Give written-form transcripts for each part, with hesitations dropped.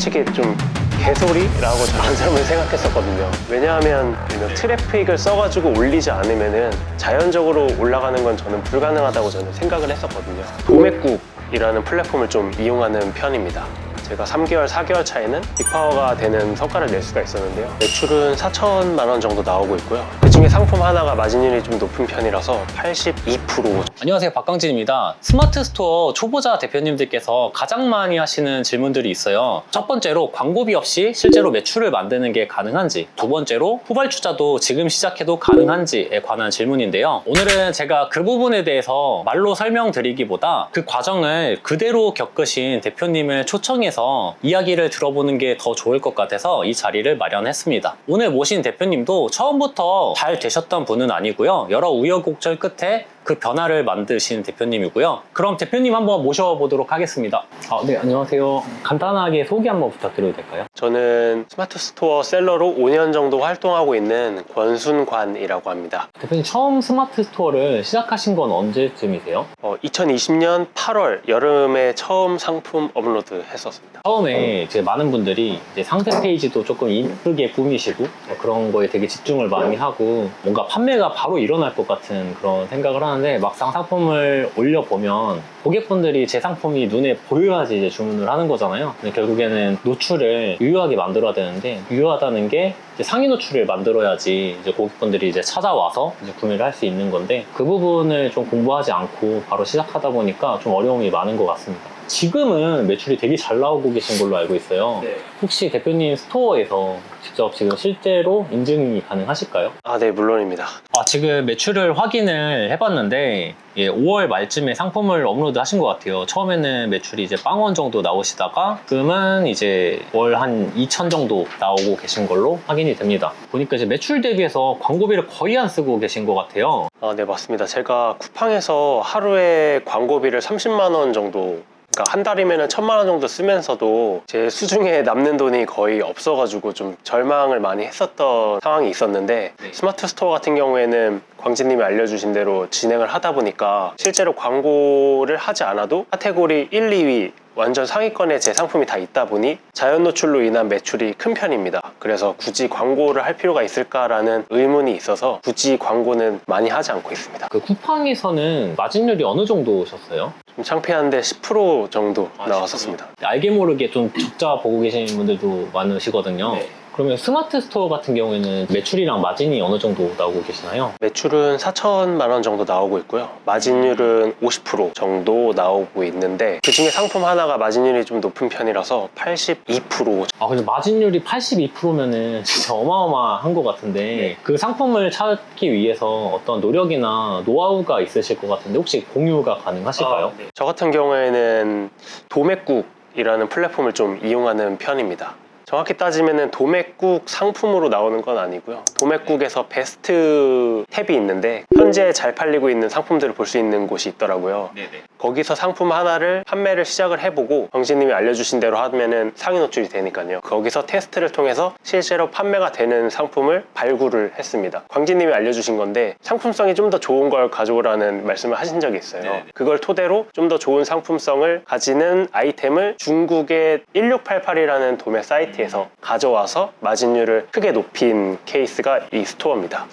솔직히 좀 개소리라고 저런 점을 생각했었거든요. 왜냐하면 트래픽을 써가지고 올리지 않으면은 자연적으로 올라가는 건 저는 불가능하다고 저는 생각을 했었거든요. 도매국이라는 플랫폼을 좀 이용하는 편입니다. 제가 3개월, 4개월 차에는 빅파워가 되는 성과를 낼 수가 있었는데요. 매출은 4천만 원 정도 나오고 있고요. 그 중에 상품 하나가 마진율이 좀 높은 편이라서 82%. 안녕하세요, 박광진입니다. 스마트 스토어 초보자 대표님들께서 가장 많이 하시는 질문들이 있어요. 첫 번째로 광고비 없이 실제로 매출을 만드는 게 가능한지, 두 번째로 후발 투자도 지금 시작해도 가능한지에 관한 질문인데요. 오늘은 제가 그 부분에 대해서 말로 설명드리기보다 그 과정을 그대로 겪으신 대표님을 초청해서 이야기를 들어보는 게 더 좋을 것 같아서 이 자리를 마련했습니다. 오늘 모신 대표님도 처음부터 잘 되셨던 분은 아니고요. 여러 우여곡절 끝에 그 변화를 만드신 대표님이고요. 그럼 대표님 한번 모셔보도록 하겠습니다. 네, 안녕하세요. 간단하게 소개 한번 부탁드려도 될까요? 저는 스마트 스토어 셀러로 5년 정도 활동하고 있는 권순관이라고 합니다. 대표님 처음 스마트 스토어를 시작하신 건 언제쯤이세요? 2020년 8월 여름에 처음 상품 업로드 했었습니다. 처음에 이제 많은 분들이 이제 상세 페이지도 조금 이쁘게 꾸미시고 그런 거에 되게 집중을 많이 하고 뭔가 판매가 바로 일어날 것 같은 그런 생각을 하는데 막상 상품을 올려보면 고객분들이 제 상품이 눈에 보여야지 이제 주문을 하는 거잖아요. 근데 결국에는 노출을 유효하게 만들어야 되는데 유효하다는 게 이제 상위 노출을 만들어야지 이제 고객분들이 이제 찾아와서 이제 구매를 할 수 있는 건데 그 부분을 좀 공부하지 않고 바로 시작하다 보니까 좀 어려움이 많은 것 같습니다. 지금은 매출이 되게 잘 나오고 계신 걸로 알고 있어요. 네. 혹시 대표님 스토어에서 직접 지금 실제로 인증이 가능하실까요? 네, 물론입니다. 지금 매출을 확인을 해봤는데 5월 말쯤에 상품을 업로드 하신 것 같아요. 처음에는 매출이 이제 0원 정도 나오시다가 지금은 이제 월 한 2천 정도 나오고 계신 걸로 확인이 됩니다. 보니까 이제 매출 대비해서 광고비를 거의 안 쓰고 계신 것 같아요. 네, 맞습니다. 제가 쿠팡에서 하루에 광고비를 30만 원 정도, 그러니까 한 달이면 1,000만 원 정도 쓰면서도 제 수중에 남는 돈이 거의 없어가지고 좀 절망을 많이 했었던 상황이 있었는데, 스마트 스토어 같은 경우에는 광진님이 알려주신 대로 진행을 하다 보니까 실제로 광고를 하지 않아도 카테고리 1, 2위 완전 상위권에 제 상품이 다 있다 보니 자연 노출로 인한 매출이 큰 편입니다. 그래서 굳이 광고를 할 필요가 있을까라는 의문이 있어서 굳이 광고는 많이 하지 않고 있습니다. 그 쿠팡에서는 마진율이 어느 정도 오셨어요? 좀 창피한데 10% 정도 나왔었습니다. 알게 모르게 좀 적자 보고 계시는 분들도 많으시거든요. 네. 그러면 스마트 스토어 같은 경우에는 매출이랑 마진이 어느 정도 나오고 계시나요? 매출은 4천만 원 정도 나오고 있고요. 마진율은 50% 정도 나오고 있는데 그 중에 상품 하나가 마진율이 좀 높은 편이라서 82%. 근데 마진율이 82%면은 진짜 어마어마한 것 같은데 네. 그 상품을 찾기 위해서 어떤 노력이나 노하우가 있으실 것 같은데 혹시 공유가 가능하실까요? 네. 저 같은 경우에는 도매국이라는 플랫폼을 좀 이용하는 편입니다. 정확히 따지면 도매국 상품으로 나오는 건 아니고요. 도매국에서 베스트 탭이 있는데 현재 잘 팔리고 있는 상품들을 볼 수 있는 곳이 있더라고요. 네네. 거기서 상품 하나를 판매를 시작을 해보고 광진님이 알려주신 대로 하면은 상위 노출이 되니까요. 거기서 테스트를 통해서 실제로 판매가 되는 상품을 발굴을 했습니다. 광진님이 알려주신 건데 상품성이 좀 더 좋은 걸 가져오라는 말씀을 하신 적이 있어요. 네네. 그걸 토대로 좀 더 좋은 상품성을 가지는 아이템을 중국의 1688이라는 도매 사이트에서 가져와서 마진율을 크게 높인 케이스가 이 스토어입니다.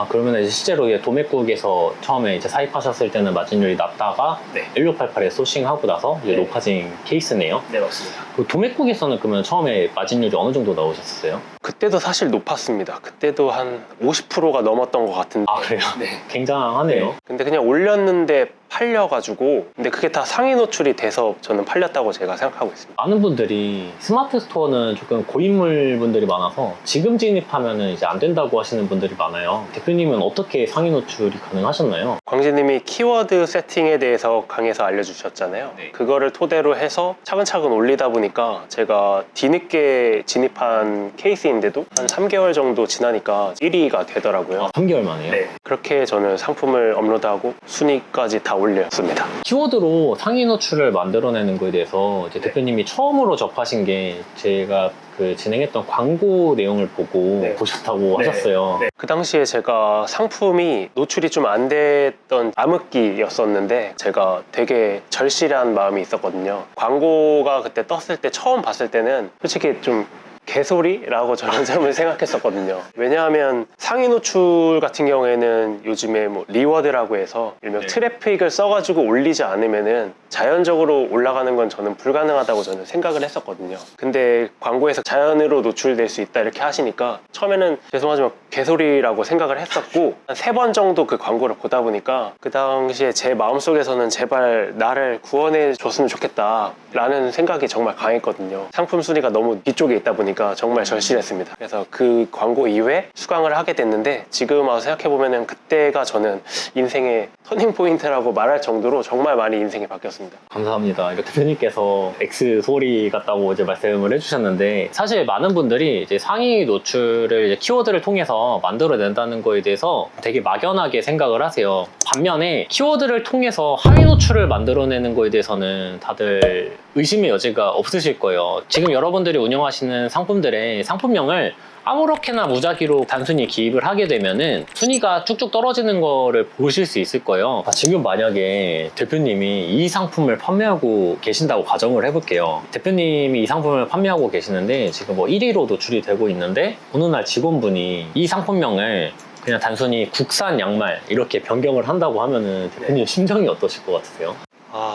그러면 이제 실제로 도매국에서 처음에 이제 사입하셨을 때는 마진율이 낮다가 1688에 소싱하고 나서 이제 높아진 케이스네요. 네, 맞습니다. 그 도매국에서는 그러면 처음에 마진율이 어느 정도 나오셨어요? 그때도 사실 높았습니다. 그때도 한 50%가 넘었던 것 같은데. 그래요? 네. 굉장하네요. 근데 그냥 올렸는데 팔려가지고, 근데 그게 다 상위 노출이 돼서 저는 팔렸다고 제가 생각하고 있습니다. 많은 분들이 스마트 스토어는 조금 고인물 분들이 많아서 지금 진입하면 이제 안 된다고 하시는 분들이 많아요. 대표님은 어떻게 상위 노출이 가능하셨나요? 광진님이 키워드 세팅에 대해서 강의에서 알려주셨잖아요. 네. 그거를 토대로 해서 차근차근 올리다 보니까 제가 뒤늦게 진입한 케이스인데도 한 3개월 정도 지나니까 1위가 되더라고요. 3개월 만에요? 그렇게 저는 상품을 업로드하고 순위까지 다 올렸습니다. 키워드로 상위 노출을 만들어내는 거에 대해서 이제 대표님이 처음으로 접하신 게 제가 그 진행했던 광고 내용을 보고 네. 보셨다고 하셨어요. 그 당시에 제가 상품이 노출이 좀 안 됐던 암흑기였었는데 제가 되게 절실한 마음이 있었거든요. 광고가 그때 떴을 때 처음 봤을 때는 솔직히 좀 개소리라고 저는 점을 생각했었거든요. 왜냐하면 상위 노출 같은 경우에는 요즘에 뭐 리워드라고 해서 일명 트래픽을 써가지고 올리지 않으면은 자연적으로 올라가는 건 저는 불가능하다고 저는 생각을 했었거든요. 근데 광고에서 자연으로 노출될 수 있다 이렇게 하시니까 처음에는 죄송하지만 개소리라고 생각을 했었고 한 3번 정도 그 광고를 보다 보니까 그 당시에 제 마음속에서는 제발 나를 구원해 줬으면 좋겠다 라는 생각이 정말 강했거든요. 상품 순위가 너무 뒤쪽에 있다 보니까 정말 절실했습니다. 그래서 그 광고 이후에 수강을 하게 됐는데 지금 와서 생각해보면 그때가 저는 인생의 터닝포인트라고 말할 정도로 정말 많이 인생이 바뀌었습니다. 감사합니다. 이거 대표님께서 X 소리 같다고 이제 말씀을 해주셨는데 사실 많은 분들이 이제 상위 노출을 이제 키워드를 통해서 만들어낸다는 거에 대해서 되게 막연하게 생각을 하세요. 반면에 키워드를 통해서 하위 노출을 만들어내는 거에 대해서는 다들 의심의 여지가 없으실 거예요. 지금 여러분들이 운영하시는 상품들의 상품명을 아무렇게나 무작위로 단순히 기입을 하게 되면은 순위가 쭉쭉 떨어지는 거를 보실 수 있을 거예요. 지금 만약에 대표님이 이 상품을 판매하고 계신다고 가정을 해볼게요. 대표님이 이 상품을 판매하고 계시는데 지금 뭐 1위로 노출이 되고 있는데 어느 날 직원분이 이 상품명을 그냥 단순히 국산 양말 이렇게 변경을 한다고 하면은 대표님 심정이 어떠실 것 같으세요?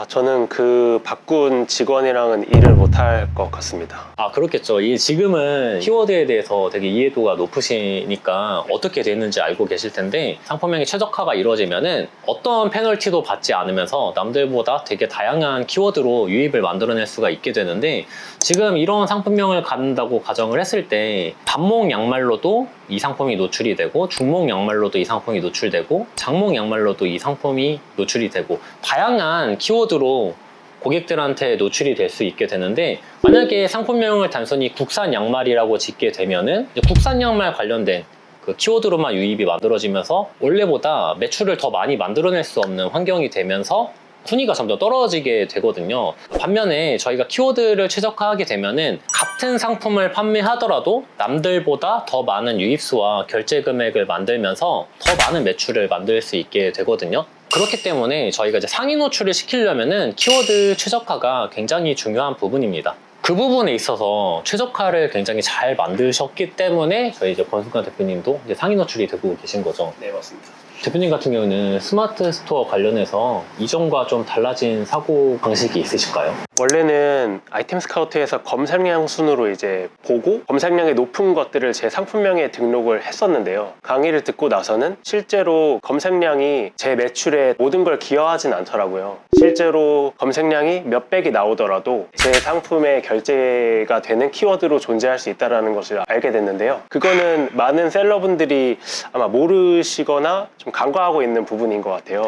저는 그 바꾼 직원이랑은 일을 못할 것 같습니다. 그렇겠죠. 지금은 키워드에 대해서 되게 이해도가 높으시니까 어떻게 되는지 알고 계실 텐데 상품명의 최적화가 이루어지면은 어떤 페널티도 받지 않으면서 남들보다 되게 다양한 키워드로 유입을 만들어낼 수가 있게 되는데 지금 이런 상품명을 갖는다고 가정을 했을 때 단목 양말로도 이 상품이 노출이 되고 중목 양말로도 이 상품이 노출되고 장목 양말로도 이 상품이 노출이 되고 다양한 키워드로 고객들한테 노출이 될 수 있게 되는데 만약에 상품명을 단순히 국산 양말이라고 짓게 되면은 국산 양말 관련된 그 키워드로만 유입이 만들어지면서 원래보다 매출을 더 많이 만들어낼 수 없는 환경이 되면서 순위가 점점 떨어지게 되거든요. 반면에 저희가 키워드를 최적화하게 되면은 같은 상품을 판매하더라도 남들보다 더 많은 유입수와 결제 금액을 만들면서 더 많은 매출을 만들 수 있게 되거든요. 그렇기 때문에 저희가 이제 상위 노출을 시키려면은 키워드 최적화가 굉장히 중요한 부분입니다. 그 부분에 있어서 최적화를 굉장히 잘 만드셨기 때문에 저희 이제 권순관 대표님도 이제 상위 노출이 되고 계신 거죠. 네, 맞습니다. 대표님 같은 경우는 스마트 스토어 관련해서 이전과 좀 달라진 사고 방식이 있으실까요? 원래는 아이템 스카우트에서 검색량 순으로 이제 보고 검색량이 높은 것들을 제 상품명에 등록을 했었는데요. 강의를 듣고 나서는 실제로 검색량이 제 매출에 모든 걸 기여하진 않더라고요. 실제로 검색량이 몇백이 나오더라도 제 상품에 결제가 되는 키워드로 존재할 수 있다는 것을 알게 됐는데요. 그거는 많은 셀러분들이 아마 모르시거나 좀 간과하고 있는 부분인 것 같아요.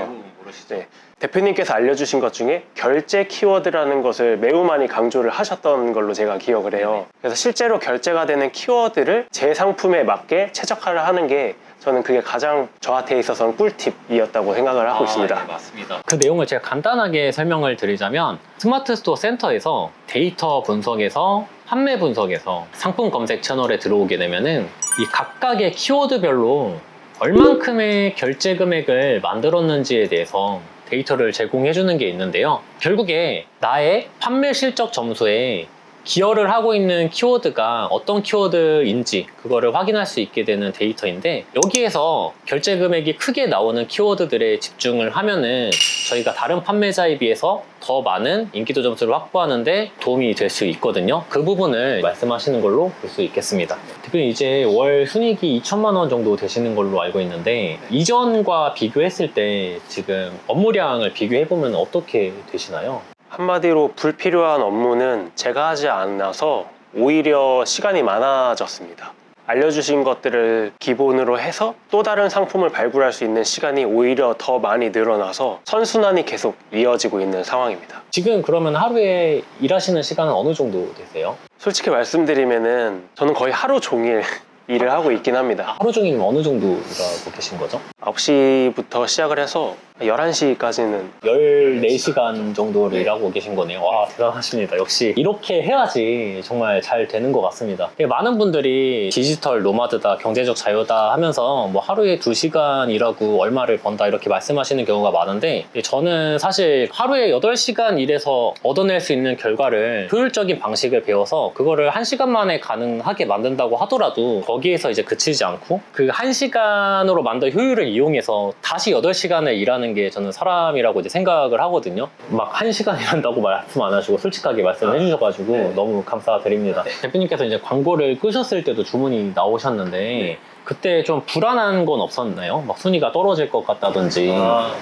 네. 대표님께서 알려주신 것 중에 결제 키워드라는 것을 매우 많이 강조를 하셨던 걸로 제가 기억을 해요. 그래서 실제로 결제가 되는 키워드를 제 상품에 맞게 최적화를 하는 게 저는 그게 가장 저한테 있어서는 꿀팁이었다고 생각을 하고 있습니다. 네, 맞습니다. 그 내용을 제가 간단하게 설명을 드리자면 스마트 스토어 센터에서 데이터 분석에서 판매 분석에서 상품 검색 채널에 들어오게 되면은 이 각각의 키워드별로 얼만큼의 결제 금액을 만들었는지에 대해서 데이터를 제공해 주는 게 있는데요. 결국에 나의 판매 실적 점수에 기여를 하고 있는 키워드가 어떤 키워드인지 그거를 확인할 수 있게 되는 데이터인데 여기에서 결제 금액이 크게 나오는 키워드들에 집중을 하면은 저희가 다른 판매자에 비해서 더 많은 인기도 점수를 확보하는데 도움이 될 수 있거든요. 그 부분을 말씀하시는 걸로 볼 수 있겠습니다. 대표님 이제 월 순이익이 2천만 원 정도 되시는 걸로 알고 있는데 이전과 비교했을 때 지금 업무량을 비교해보면 어떻게 되시나요? 한마디로 불필요한 업무는 제가 하지 않아서 오히려 시간이 많아졌습니다. 알려주신 것들을 기본으로 해서 또 다른 상품을 발굴할 수 있는 시간이 오히려 더 많이 늘어나서 선순환이 계속 이어지고 있는 상황입니다. 지금 그러면 하루에 일하시는 시간은 어느 정도 되세요? 솔직히 말씀드리면은 저는 거의 하루 종일 일을 하고 있긴 합니다. 하루 종일 어느 정도 일하고 계신 거죠? 9시부터 시작을 해서 11시까지는 14시간 정도를 일하고 계신 거네요. 와, 대단하십니다. 역시 이렇게 해야지 정말 잘 되는 것 같습니다. 많은 분들이 디지털 노마드다, 경제적 자유다 하면서 뭐 하루에 2시간 일하고 얼마를 번다 이렇게 말씀하시는 경우가 많은데, 저는 사실 하루에 8시간 일해서 얻어낼 수 있는 결과를 효율적인 방식을 배워서 그거를 1시간 만에 가능하게 만든다고 하더라도 거기에서 이제 그치지 않고 그 1시간으로 만든 효율을 이용해서 다시 8시간을 일하는 게 저는 사람이라고 이제 생각을 하거든요. 막 1시간 일한다고 말씀 안 하시고 솔직하게 말씀을 해주셔가지고 네. 너무 감사드립니다. 대표님께서 이제 광고를 끄셨을 때도 주문이 나오셨는데 그때 좀 불안한 건 없었나요? 막 순위가 떨어질 것 같다든지.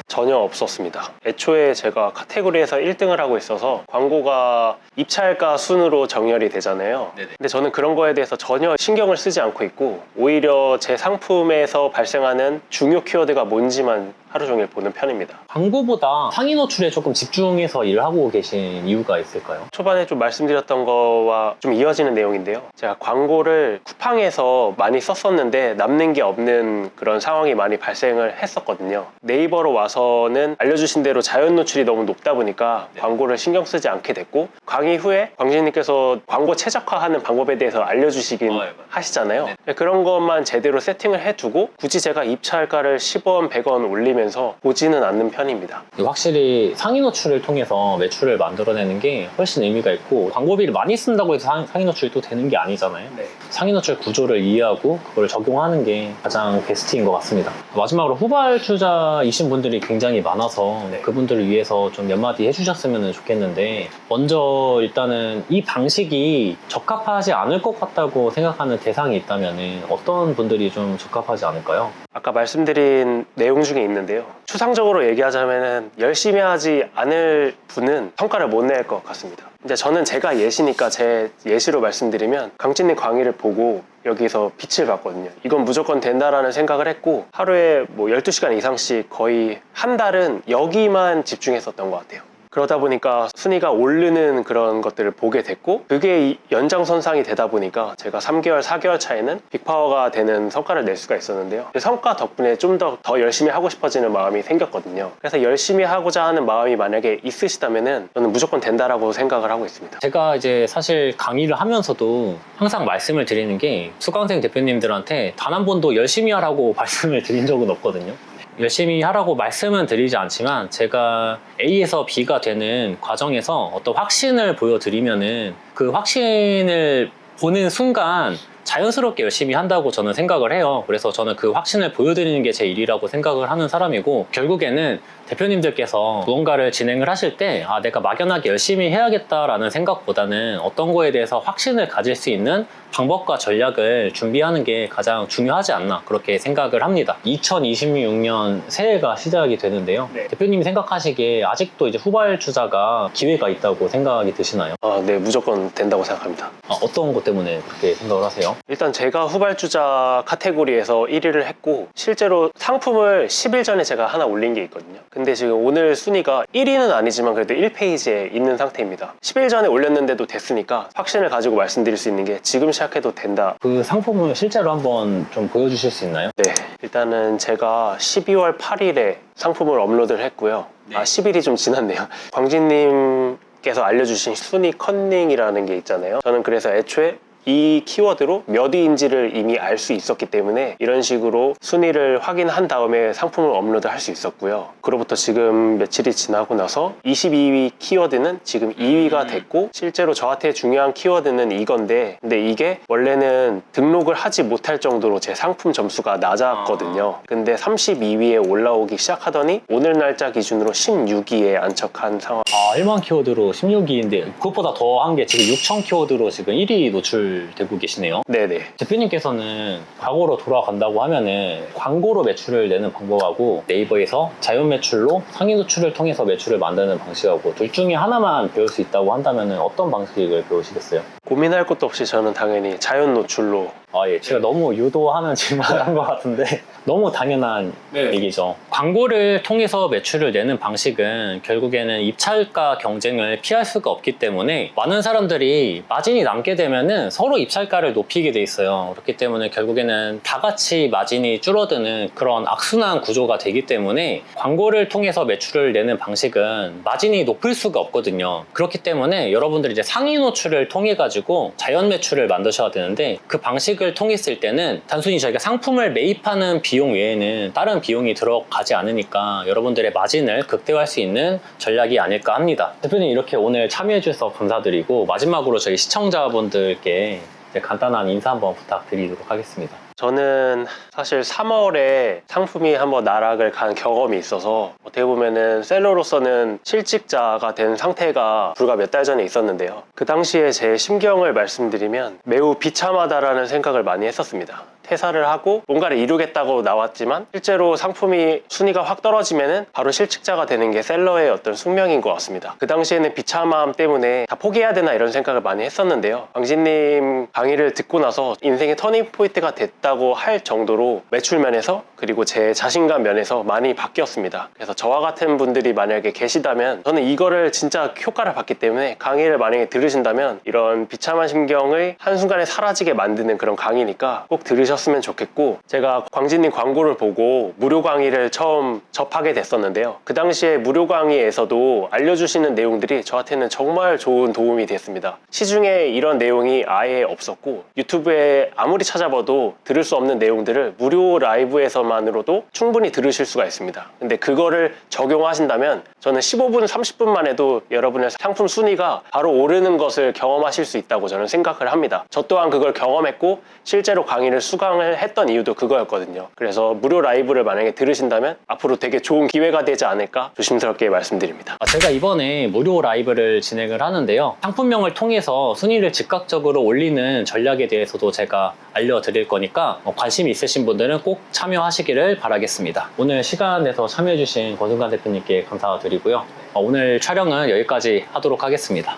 전혀 없었습니다. 애초에 제가 카테고리에서 1등을 하고 있어서 광고가 입찰가 순으로 정렬이 되잖아요. 근데 저는 그런 거에 대해서 전혀 신경을 쓰지 않고 있고 오히려 제 상품에서 발생하는 중요 키워드가 뭔지만 하루 종일 보는 편입니다. 광고보다 상위 노출에 조금 집중해서 일을 하고 계신 이유가 있을까요? 초반에 좀 말씀드렸던 거와 좀 이어지는 내용인데요. 제가 광고를 쿠팡에서 많이 썼었는데 남는 게 없는 그런 상황이 많이 발생을 했었거든요. 네이버로 와서는 알려주신 대로 자연 노출이 너무 높다 보니까 광고를 신경 쓰지 않게 됐고, 강의 후에 광진님께서 광고 최적화하는 방법에 대해서 알려주시긴 하시잖아요. 그런 것만 제대로 세팅을 해두고 굳이 제가 입찰가를 10원, 100원 올리면서 보지는 않는 편입니다. 확실히 상위 노출을 통해서 매출을 만들어내는 게 훨씬 의미가 있고, 광고비를 많이 쓴다고 해서 상위 노출이 또 되는 게 아니잖아요. 상위 노출 구조를 이해하고 그걸 적용하는 게 가장 베스트인 것 같습니다. 마지막으로 후발주자이신 분들이 굉장히 많아서 그분들을 위해서 좀 몇 마디 해주셨으면 좋겠는데, 먼저 일단은 이 방식이 적합하지 않을 것 같다고 생각하는 대상이 있다면 어떤 분들이 좀 적합하지 않을까요? 아까 말씀드린 내용 중에 있는데요. 추상적으로 얘기하자면 열심히 하지 않을 분은 성과를 못 낼 것 같습니다. 이제 저는 제가 예시니까 제 예시로 말씀드리면, 강진님 강의를 보고 여기서 빛을 봤거든요. 이건 무조건 된다라는 생각을 했고 하루에 뭐 12시간 이상씩 거의 한 달은 여기만 집중했었던 것 같아요. 그러다 보니까 순위가 오르는 그런 것들을 보게 됐고, 그게 연장선상이 되다 보니까 제가 3개월, 4개월 차에는 빅파워가 되는 성과를 낼 수가 있었는데요. 그 성과 덕분에 좀 더 열심히 하고 싶어지는 마음이 생겼거든요. 그래서 열심히 하고자 하는 마음이 만약에 있으시다면은 저는 무조건 된다라고 생각을 하고 있습니다. 제가 이제 사실 강의를 하면서도 항상 말씀을 드리는 게, 수강생 대표님들한테 단 한 번도 열심히 하라고 말씀을 드린 적은 없거든요. 열심히 하라고 말씀은 드리지 않지만 제가 A에서 B가 되는 과정에서 어떤 확신을 보여드리면은 그 확신을 보는 순간 자연스럽게 열심히 한다고 저는 생각을 해요. 그래서 저는 그 확신을 보여드리는 게 제 일이라고 생각을 하는 사람이고, 결국에는 대표님들께서 무언가를 진행을 하실 때 내가 막연하게 열심히 해야겠다라는 생각보다는 어떤 거에 대해서 확신을 가질 수 있는 방법과 전략을 준비하는 게 가장 중요하지 않나, 그렇게 생각을 합니다. 2026년 새해가 시작이 되는데요. 대표님이 생각하시기에 아직도 이제 후발주자가 기회가 있다고 생각이 드시나요? 네, 무조건 된다고 생각합니다. 어떤 것 때문에 그렇게 생각을 하세요? 일단 제가 후발주자 카테고리에서 1위를 했고, 실제로 상품을 10일 전에 제가 하나 올린 게 있거든요. 근데 지금 오늘 순위가 1위는 아니지만 그래도 1페이지에 있는 상태입니다. 10일 전에 올렸는데도 됐으니까 확신을 가지고 말씀드릴 수 있는 게 지금 시작해도 된다. 그 상품을 실제로 한번 좀 보여주실 수 있나요? 네, 일단은 제가 12월 8일에 상품을 업로드를 했고요. 10일이 좀 지났네요. 광진님께서 알려주신 순위 컨닝이라는 게 있잖아요. 저는 그래서 애초에 이 키워드로 몇 위인지를 이미 알 수 있었기 때문에 이런 식으로 순위를 확인한 다음에 상품을 업로드할 수 있었고요. 그로부터 지금 며칠이 지나고 나서 22위 키워드는 지금 2위가 됐고, 실제로 저한테 중요한 키워드는 이건데, 근데 이게 원래는 등록을 하지 못할 정도로 제 상품 점수가 낮았거든요. 근데 32위에 올라오기 시작하더니 오늘 날짜 기준으로 16위에 안착한 상황. 1만 키워드로 16위인데 그것보다 더 한 게 지금 6천 키워드로 지금 1위 노출되고 계시네요. 네네. 대표님께서는 과거로 돌아간다고 하면은 광고로 매출을 내는 방법하고 네이버에서 자연 매출로 상위 노출을 통해서 매출을 만드는 방식하고 둘 중에 하나만 배울 수 있다고 한다면 어떤 방식을 배우시겠어요? 고민할 것도 없이 저는 당연히 자연 노출로. 예. 제가 너무 유도하는 질문을 한 것 같은데 너무 당연한 얘기죠. 광고를 통해서 매출을 내는 방식은 결국에는 입찰가 경쟁을 피할 수가 없기 때문에 많은 사람들이 마진이 남게 되면은 서로 입찰가를 높이게 돼 있어요. 그렇기 때문에 결국에는 다 같이 마진이 줄어드는 그런 악순환 구조가 되기 때문에 광고를 통해서 매출을 내는 방식은 마진이 높을 수가 없거든요. 그렇기 때문에 여러분들이 이제 상위 노출을 통해 가지고 자연 매출을 만드셔야 되는데, 그 방식을 통했을 때는 단순히 저희가 상품을 매입하는 비용 외에는 다른 비용이 들어가지 않으니까 여러분들의 마진을 극대화할 수 있는 전략이 아닐까 합니다. 대표님, 이렇게 오늘 참여해 주셔서 감사드리고 마지막으로 저희 시청자분들께 이제 간단한 인사 한번 부탁드리도록 하겠습니다. 저는 사실 3월에 상품이 한번 나락을 간 경험이 있어서 어떻게 보면은 셀러로서는 실직자가 된 상태가 불과 몇 달 전에 있었는데요. 그 당시에 제 심경을 말씀드리면 매우 비참하다라는 생각을 많이 했었습니다. 퇴사를 하고 뭔가를 이루겠다고 나왔지만 실제로 상품이 순위가 확 떨어지면은 바로 실직자가 되는 게 셀러의 어떤 숙명인 것 같습니다. 그 당시에는 비참함 때문에 다 포기해야 되나 이런 생각을 많이 했었는데요. 광진님 강의를 듣고 나서 인생의 터닝 포인트가 됐다고 할 정도로 매출 면에서 그리고 제 자신감 면에서 많이 바뀌었습니다. 그래서 저와 같은 분들이 만약에 계시다면 저는 이거를 진짜 효과를 봤기 때문에 강의를 만약에 들으신다면 이런 비참한 심경을 한순간에 사라지게 만드는 그런 강의니까 꼭 들으셨으면 좋겠고, 제가 광진님 광고를 보고 무료 강의를 처음 접하게 됐었는데요. 그 당시에 무료 강의에서도 알려주시는 내용들이 저한테는 정말 좋은 도움이 됐습니다. 시중에 이런 내용이 아예 없었고 유튜브에 아무리 찾아봐도 들을 수 없는 내용들을 무료 라이브에서만으로도 충분히 들으실 수가 있습니다. 근데 그거를 적용하신다면 저는 15분, 30분만 해도 여러분의 상품 순위가 바로 오르는 것을 경험하실 수 있다고 저는 생각을 합니다. 저 또한 그걸 경험했고 실제로 강의를 수강을 했던 이유도 그거였거든요. 그래서 무료 라이브를 만약에 들으신다면 앞으로 되게 좋은 기회가 되지 않을까 조심스럽게 말씀드립니다. 제가 이번에 무료 라이브를 진행을 하는데요. 상품명을 통해서 순위를 즉각적으로 올리는 전략에 대해서도 제가 알려드릴 거니까 관심 있으신 분들은 꼭 참여하시기를 바라겠습니다. 오늘 시간 내서 참여해주신 권순관 대표님께 감사드리고요. 오늘 촬영은 여기까지 하도록 하겠습니다.